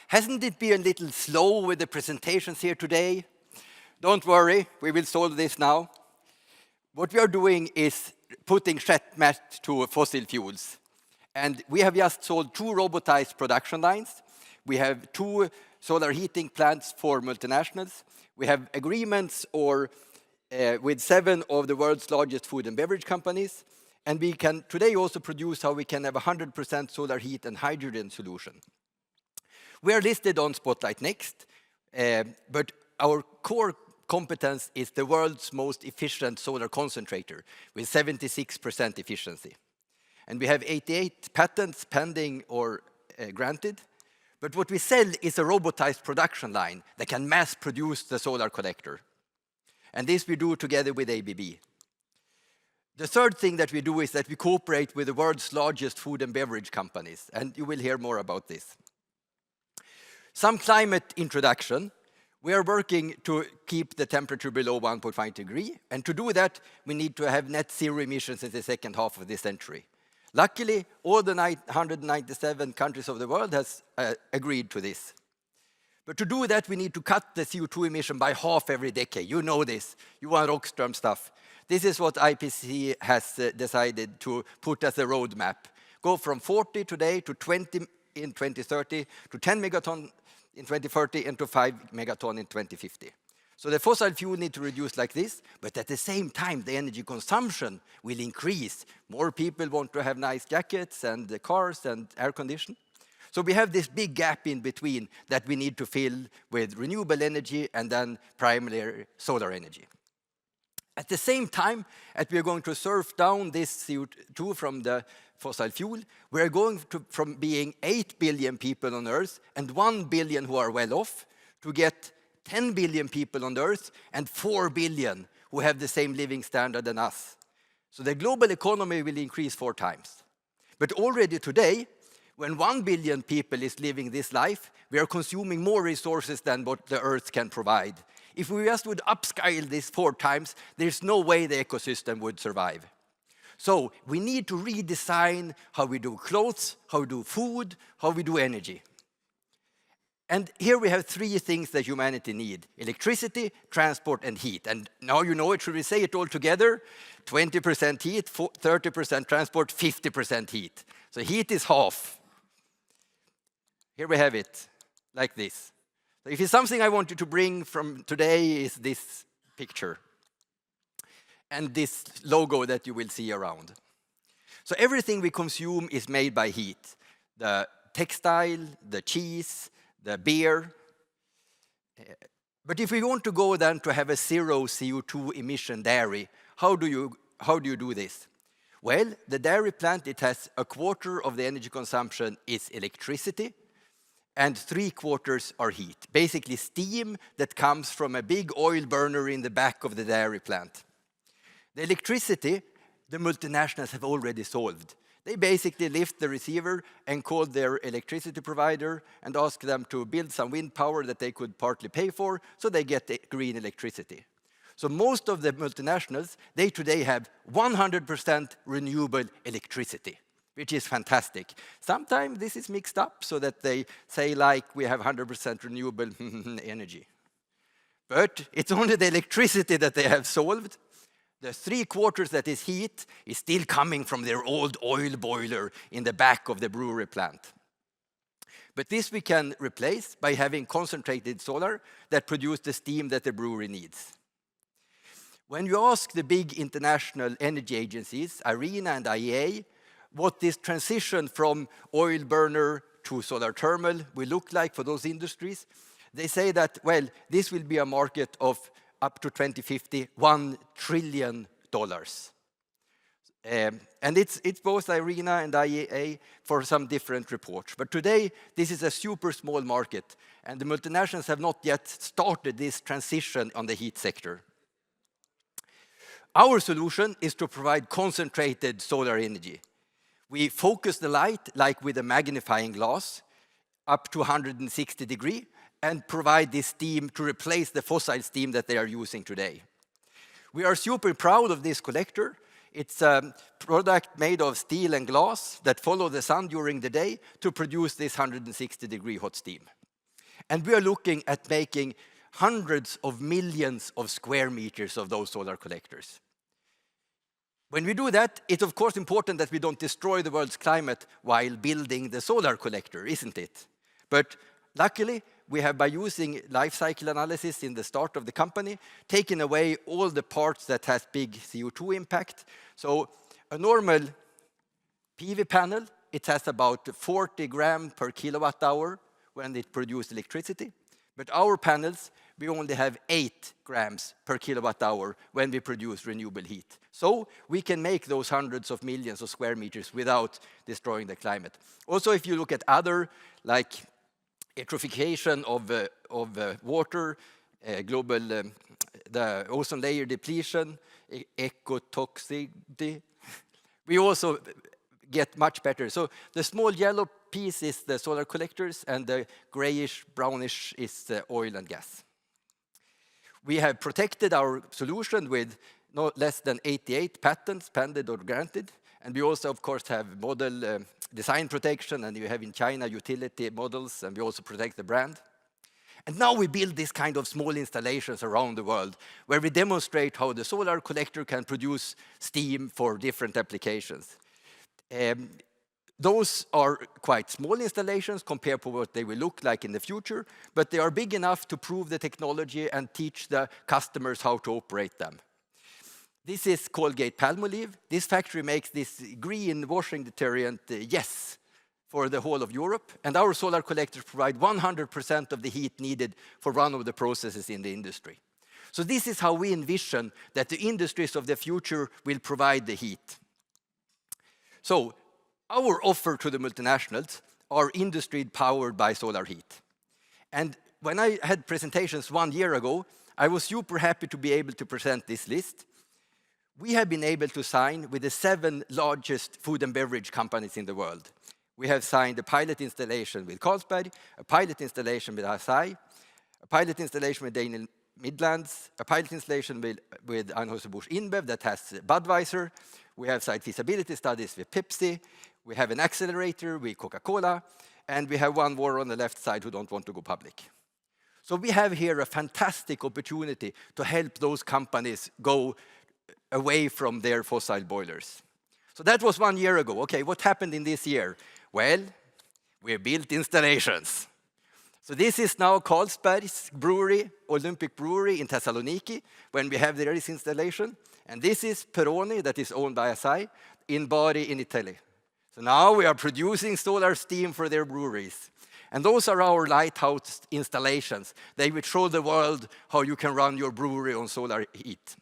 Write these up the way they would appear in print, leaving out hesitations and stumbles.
Hasn't it been a little slow with the presentations here today? Don't worry, we will solve this now. What we are doing is putting checkmate to fossil fuels. And we have just sold 2 robotized production lines. We have 2 solar heating plants for multinationals. We have agreements with 7 of the world's largest food and beverage companies. And we can today also produce how we can have 100% solar heat and hydrogen solution. We are listed on Spotlight Next, but our core competence is the world's most efficient solar concentrator with 76% efficiency. And we have 88 patents pending or granted. But what we sell is a robotized production line that can mass produce the solar collector. And this we do together with ABB. The third thing that we do is that we cooperate with the world's largest food and beverage companies. And you will hear more about this. Some climate introduction. We are working to keep the temperature below 1.5 degrees. And to do that, we need to have net zero emissions in the second half of this century. Luckily, all the 197 countries of the world has agreed to this. But to do that, we need to cut the CO2 emission by half every decade. You know this. You want Rockström stuff. This is what IPCC has decided to put as a roadmap. Go from 40 today to 20 in 2030, to 10 megaton in 2030, and to 5 megaton in 2050. So the fossil fuel need to reduce like this, but at the same time, the energy consumption will increase. More people want to have nice jackets and the cars and air conditioning. So we have this big gap in between that we need to fill with renewable energy and then primarily solar energy. At the same time, as we are going to surf down this CO2 from the fossil fuel, we are going to, from being 8 billion people on Earth and 1 billion who are well off, to get 10 billion people on Earth and 4 billion who have the same living standard than us. So the global economy will increase 4 times. But already today, when 1 billion people is living this life, we are consuming more resources than what the Earth can provide. If we just would upscale this 4 times, there's no way the ecosystem would survive. So we need to redesign how we do clothes, how we do food, how we do energy. And here we have 3 things that humanity need: electricity, transport, and heat. And now you know it, should we say it all together? 20% heat, 30% transport, 50% heat. So heat is half. Here we have it, like this. So if it's something I want you to bring from today is this picture and this logo that you will see around. So everything we consume is made by heat. The textile, the cheese, the beer. But if we want to go then to have a 0 CO2 emission dairy, how do you do this? Well, the dairy plant, it has 1/4 of the energy consumption is electricity, and 3/4 are heat. Basically steam that comes from a big oil burner in the back of the dairy plant. The electricity, the multinationals have already solved. They basically lift the receiver and call their electricity provider and ask them to build some wind power that they could partly pay for, so they get the green electricity. So most of the multinationals, they today have 100% renewable electricity, which is fantastic. Sometimes this is mixed up so that they say like we have 100% renewable energy. But it's only the electricity that they have solved. The 3/4 that is heat is still coming from their old oil boiler in the back of the brewery plant. But this we can replace by having concentrated solar that produce the steam that the brewery needs. When you ask the big international energy agencies, IRENA and IEA, what this transition from oil burner to solar thermal will look like for those industries, they say that, well, this will be a market of up to 2050, $1 trillion. And it's both IRENA and IEA for some different reports. But today, this is a super small market, and the multinationals have not yet started this transition on the heat sector. Our solution is to provide concentrated solar energy. We focus the light, like with a magnifying glass, up to 160 degrees, and provide this steam to replace the fossil steam that they are using today. We are super proud of this collector. It's a product made of steel and glass that follow the sun during the day to produce this 160-degree hot steam. And we are looking at making hundreds of millions of square meters of those solar collectors. When we do that, it's of course important that we don't destroy the world's climate while building the solar collector, isn't it? But luckily, we have, by using life cycle analysis in the start of the company, taken away all the parts that has big CO2 impact. So a normal PV panel, it has about 40 grams per kilowatt hour when it produces electricity. But our panels, we only have 8 grams per kilowatt hour when we produce renewable heat. So we can make those hundreds of millions of square meters without destroying the climate. Also, if you look at other, like eutrophication of water, the ozone layer depletion, ecotoxicity, we also get much better. So the small yellow piece is the solar collectors, and the grayish, brownish is the oil and gas. We have protected our solution with no less than 88 patents, pending or granted. And we also, of course, have model design protection, and you have in China utility models, and we also protect the brand. And now we build this kind of small installations around the world where we demonstrate how the solar collector can produce steam for different applications. Those are quite small installations compared to what they will look like in the future, but they are big enough to prove the technology and teach the customers how to operate them. This is Colgate-Palmolive. This factory makes this green washing detergent, Yes, for the whole of Europe. And our solar collectors provide 100% of the heat needed for one of the processes in the industry. So this is how we envision that the industries of the future will provide the heat. So our offer to the multinationals are industry powered by solar heat. And when I had presentations 1 year ago, I was super happy to be able to present this list. We have been able to sign with the 7 largest food and beverage companies in the world. We have signed a pilot installation with Carlsberg, a pilot installation with Asahi, a pilot installation with Daniel Midlands, a pilot installation with Anheuser-Busch InBev that has Budweiser. We have site feasibility studies with Pepsi. We have an accelerator with Coca-Cola. And we have one more on the left side who don't want to go public. So we have here a fantastic opportunity to help those companies go away from their fossil boilers. So that was 1 year ago. Okay, what happened in this year? Well, we built installations. So this is now Carlsberg's brewery, Olympic Brewery in Thessaloniki, when we have this installation. And this is Peroni, that is owned by Asahi, in Bari in Italy. So now we are producing solar steam for their breweries. And those are our lighthouse installations. They will show the world how you can run your brewery on solar heat.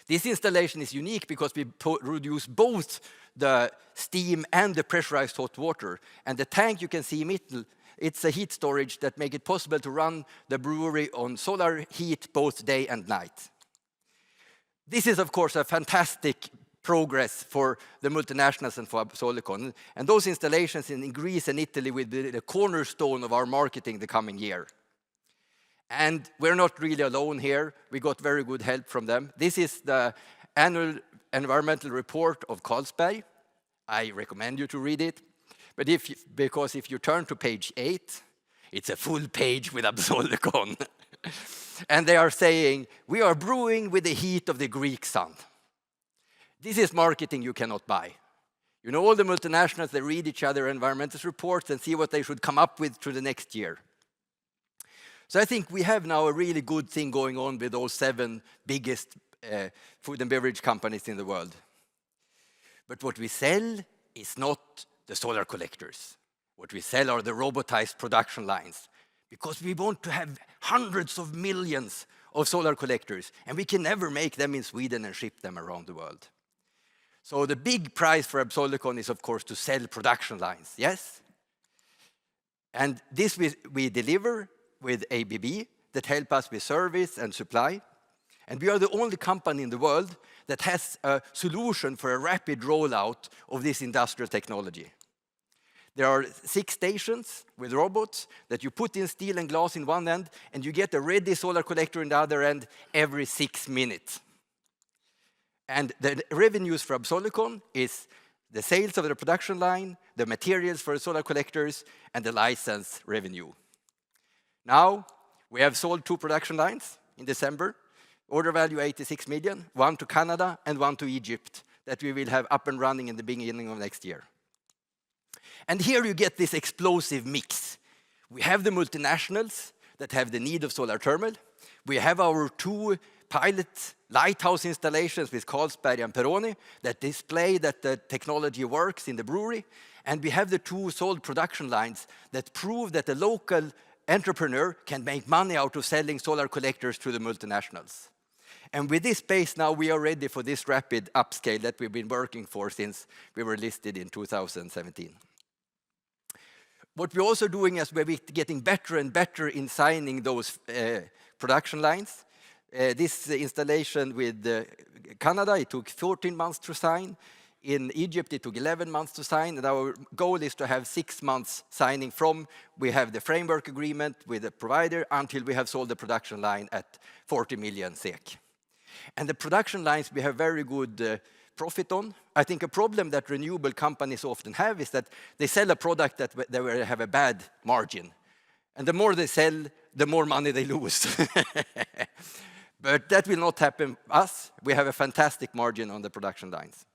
This installation is unique because we produce both the steam and the pressurized hot water. And the tank you can see in middle, it's a heat storage that makes it possible to run the brewery on solar heat both day and night. This is, of course, a fantastic progress for the multinationals and for Absolicon. And those installations in Greece and Italy will be the cornerstone of our marketing the coming year. And we're not really alone here. We got very good help from them. This is the annual environmental report of Carlsberg. I recommend you to read it. But because if you turn to page 8, it's a full page with Absolicon. And they are saying, we are brewing with the heat of the Greek sun. This is marketing you cannot buy. You know, all the multinationals, they read each other environmental reports and see what they should come up with to the next year. So I think we have now a really good thing going on with those 7 biggest food and beverage companies in the world. But what we sell is not the solar collectors. What we sell are the robotized production lines, because we want to have hundreds of millions of solar collectors, and we can never make them in Sweden and ship them around the world. So the big prize for Absolicon is, of course, to sell production lines, yes? And this we deliver with ABB that help us with service and supply. And we are the only company in the world that has a solution for a rapid rollout of this industrial technology. There are 6 stations with robots that you put in steel and glass in one end, and you get a ready solar collector in the other end every 6 minutes. And the revenues for Absolicon is the sales of the production line, the materials for the solar collectors, and the license revenue. Now, we have sold 2 production lines in December. Order value 86 million, 1 to Canada and 1 to Egypt, that we will have up and running in the beginning of next year. And here you get this explosive mix. We have the multinationals that have the need of solar thermal. We have our 2 pilot lighthouse installations with Carlsberg and Peroni that display that the technology works in the brewery. And we have the 2 sold production lines that prove that the local entrepreneur can make money out of selling solar collectors to the multinationals. And with this base now, we are ready for this rapid upscale that we've been working for since we were listed in 2017. What we're also doing is we're getting better and better in signing those production lines. This installation with Canada, it took 14 months to sign. In Egypt, it took 11 months to sign, and our goal is to have 6 months signing from we have the framework agreement with the provider until we have sold the production line at 40 million SEK. And the production lines we have very good profit on. I think a problem that renewable companies often have is that they sell a product that they have a bad margin. And the more they sell, the more money they lose. But that will not happen us. We have a fantastic margin on the production lines.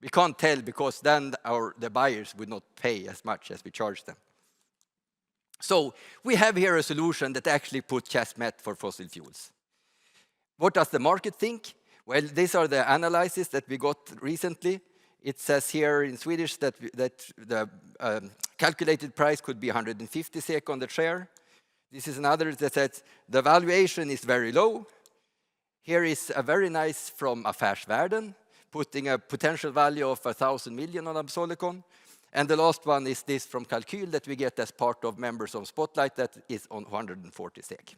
We can't tell because then the buyers would not pay as much as we charge them. So we have here a solution that actually puts Chasmet for fossil fuels. What does the market think? Well, these are the analyses that we got recently. It says here in Swedish that the calculated price could be 150 SEK on the share. This is another that says the valuation is very low. Here is a very nice from Affärsvärlden, putting a potential value of 1,000 million on Absolicon. And the last one is this from Kalkyl that we get as part of members of Spotlight that is on 140 SEK.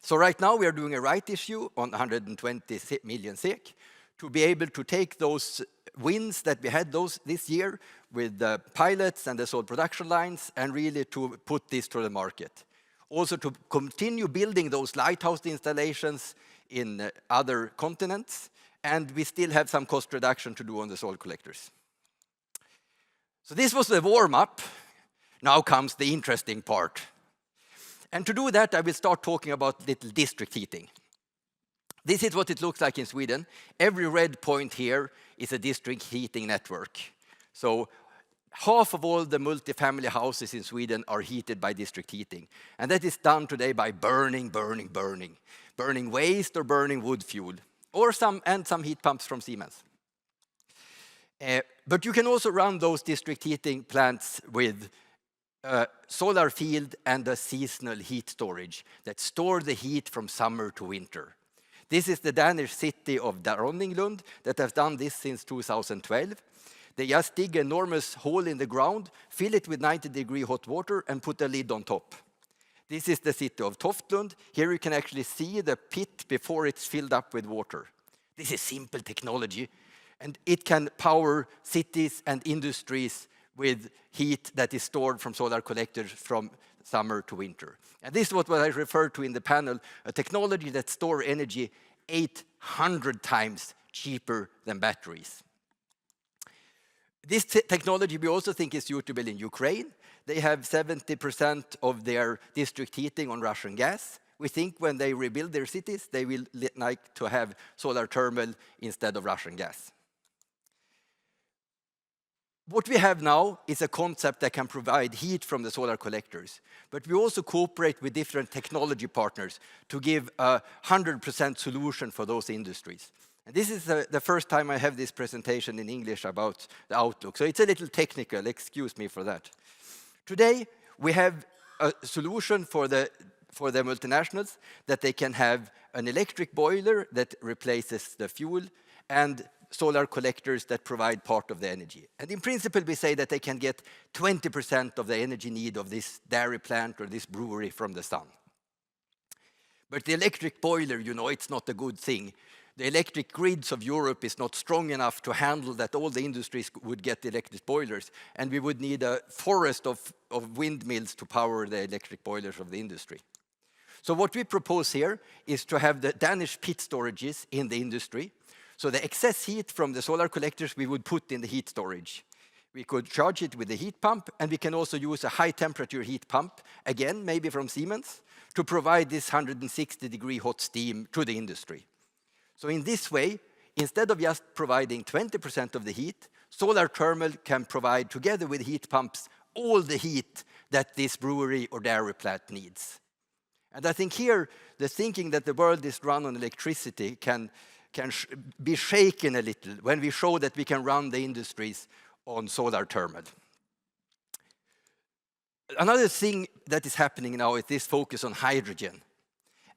So right now we are doing a right issue on 120 million SEK to be able to take those wins that we had this year with the pilots and the sold production lines and really to put this to the market. Also to continue building those lighthouse installations in other continents, and we still have some cost reduction to do on the soil collectors. So this was the warm-up. Now comes the interesting part. And to do that, I will start talking about little district heating. This is what it looks like in Sweden. Every red point here is a district heating network. So half of all the multifamily houses in Sweden are heated by district heating. And that is done today by burning waste or burning wood fuel, or some heat pumps from Siemens. But you can also run those district heating plants with a solar field and a seasonal heat storage that store the heat from summer to winter. This is the Danish city of Dronninglund that has done this since 2012. They just dig an enormous hole in the ground, fill it with 90-degree hot water, and put a lid on top. This is the city of Toftlund. Here you can actually see the pit before it's filled up with water. This is simple technology, and it can power cities and industries with heat that is stored from solar collectors from summer to winter. And this is what I referred to in the panel, a technology that stores energy 800 times cheaper than batteries. This technology we also think is suitable in Ukraine. They have 70% of their district heating on Russian gas. We think when they rebuild their cities, they will like to have solar thermal instead of Russian gas. What we have now is a concept that can provide heat from the solar collectors, but we also cooperate with different technology partners to give a 100% solution for those industries. And this is the first time I have this presentation in English about the outlook, so it's a little technical, excuse me for that. Today, we have a solution for the multinationals that they can have an electric boiler that replaces the fuel and solar collectors that provide part of the energy. And in principle, we say that they can get 20% of the energy need of this dairy plant or this brewery from the sun. But the electric boiler, you know, it's not a good thing. The electric grids of Europe is not strong enough to handle that all the industries would get electric boilers, and we would need a forest of windmills to power the electric boilers of the industry. So what we propose here is to have the Danish pit storages in the industry. So the excess heat from the solar collectors we would put in the heat storage. We could charge it with a heat pump, and we can also use a high-temperature heat pump, again, maybe from Siemens, to provide this 160-degree hot steam to the industry. So in this way, instead of just providing 20% of the heat, solar thermal can provide, together with heat pumps, all the heat that this brewery or dairy plant needs. And I think here, the thinking that the world is run on electricity can be shaken a little when we show that we can run the industries on solar thermal. Another thing that is happening now is this focus on hydrogen.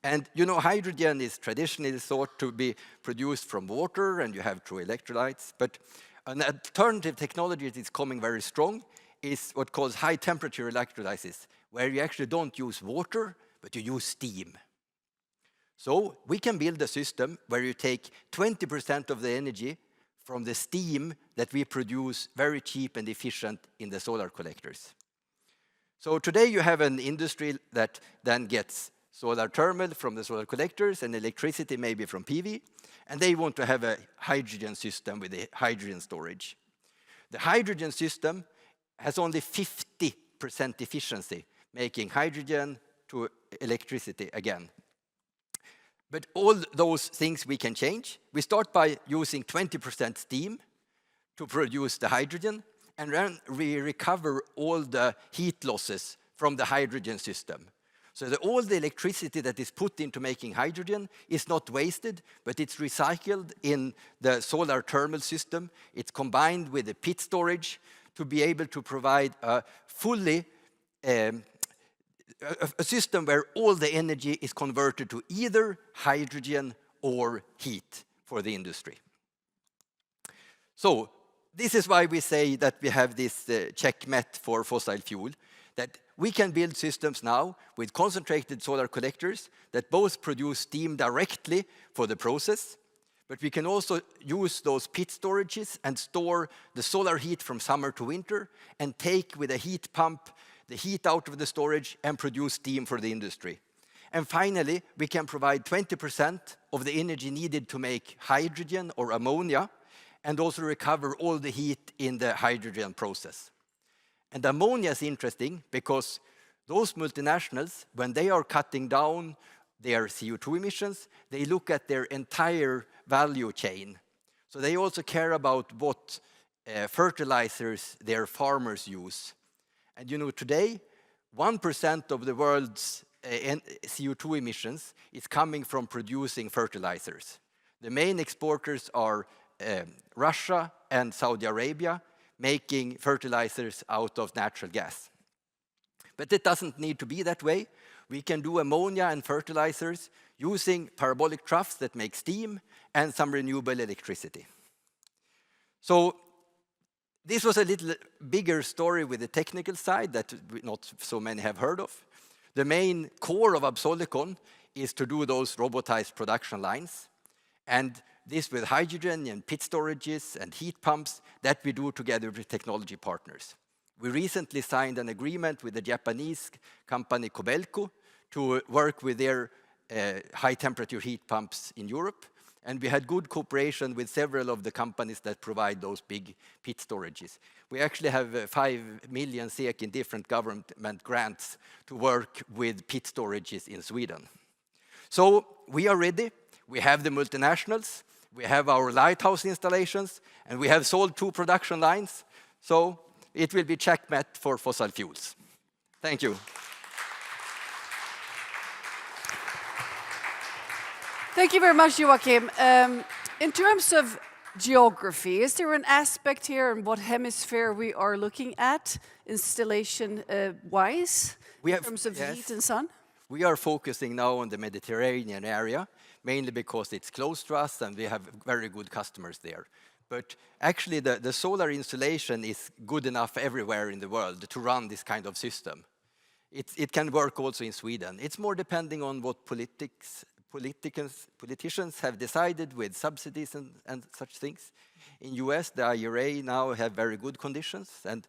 And you know, hydrogen is traditionally thought to be produced from water, and you have true electrolytes. But an alternative technology that is coming very strong is what calls high temperature electrolysis, where you actually don't use water, but you use steam. So we can build a system where you take 20% of the energy from the steam that we produce very cheap and efficient in the solar collectors. So today you have an industry that then gets solar thermal from the solar collectors and electricity maybe from PV, and they want to have a hydrogen system with a hydrogen storage. The hydrogen system has only 50% efficiency, making hydrogen to electricity again. But all those things we can change. We start by using 20% steam to produce the hydrogen, and then we recover all the heat losses from the hydrogen system. So that all the electricity that is put into making hydrogen is not wasted, but it's recycled in the solar thermal system. It's combined with the pit storage to be able to provide a fully a system where all the energy is converted to either hydrogen or heat for the industry. So this is why we say that we have this checkmate for fossil fuel, that we can build systems now with concentrated solar collectors that both produce steam directly for the process, but we can also use those pit storages and store the solar heat from summer to winter and take with a heat pump the heat out of the storage and produce steam for the industry. And finally, we can provide 20% of the energy needed to make hydrogen or ammonia and also recover all the heat in the hydrogen process. And ammonia is interesting because those multinationals, when they are cutting down their CO2 emissions, they look at their entire value chain. So they also care about what fertilizers their farmers use. And you know, today, 1% of the world's CO2 emissions is coming from producing fertilizers. The main exporters are Russia and Saudi Arabia, making fertilizers out of natural gas. But it doesn't need to be that way. We can do ammonia and fertilizers using parabolic troughs that make steam and some renewable electricity. So this was a little bigger story with the technical side that not so many have heard of. The main core of Absolicon is to do those robotized production lines. And this with hydrogen and pit storages and heat pumps that we do together with technology partners. We recently signed an agreement with the Japanese company Kobelco to work with their high-temperature heat pumps in Europe. And we had good cooperation with several of the companies that provide those big pit storages. We actually have 5 million SEK in different government grants to work with pit storages in Sweden. So we are ready. We have the multinationals. We have our lighthouse installations. And we have sold 2 production lines. So it will be checkmate for fossil fuels. Thank you. Thank you very much, Joakim. In terms of geography, is there an aspect here in what hemisphere we are looking at, installation-wise, in terms of heat and sun? We are focusing now on the Mediterranean area, mainly because it's close to us and we have very good customers there. But actually, the solar installation is good enough everywhere in the world to run this kind of system. It can work also in Sweden. It's more depending on what politicians have decided with subsidies and such things. In US, the IRA now have very good conditions, and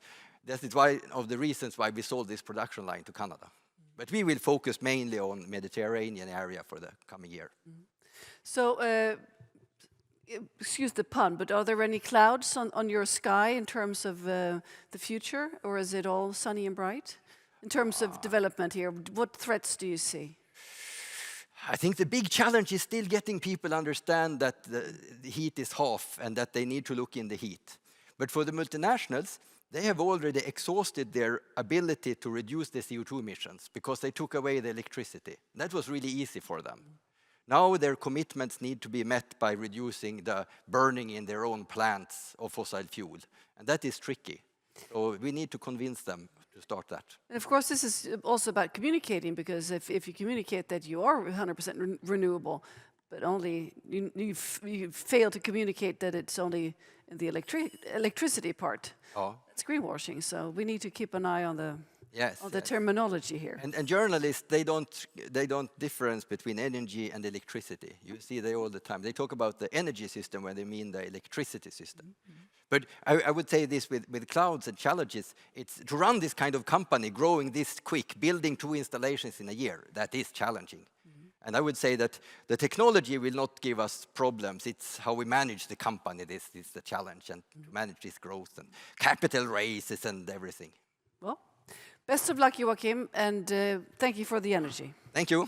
that is one of the reasons why we sold this production line to Canada. But we will focus mainly on Mediterranean area for the coming year. So excuse the pun, but are there any clouds on your sky in terms of the future, or is it all sunny and bright? In terms of development here, what threats do you see? I think the big challenge is still getting people to understand that the heat is half and that they need to look in the heat. But for the multinationals, they have already exhausted their ability to reduce the CO2 emissions because they took away the electricity. That was really easy for them. Now their commitments need to be met by reducing the burning in their own plants of fossil fuel. And that is tricky. So we need to convince them to start that. And of course, this is also about communicating, because if you communicate that you are 100% renewable, but only you fail to communicate that it's only in the electricity part, it's greenwashing. So we need to keep an eye on the terminology here. And journalists, they don't difference between energy and electricity. You see they all the time. They talk about the energy system when they mean the electricity system. But I would say this with clouds and challenges, it's to run this kind of company, growing this quick, building 2 installations in a year, that is challenging. And I would say that the technology will not give us problems. It's how we manage the company. This is the challenge, and to manage this growth and capital raises and everything. Well, best of luck, Joakim, and thank you for the energy. Thank you.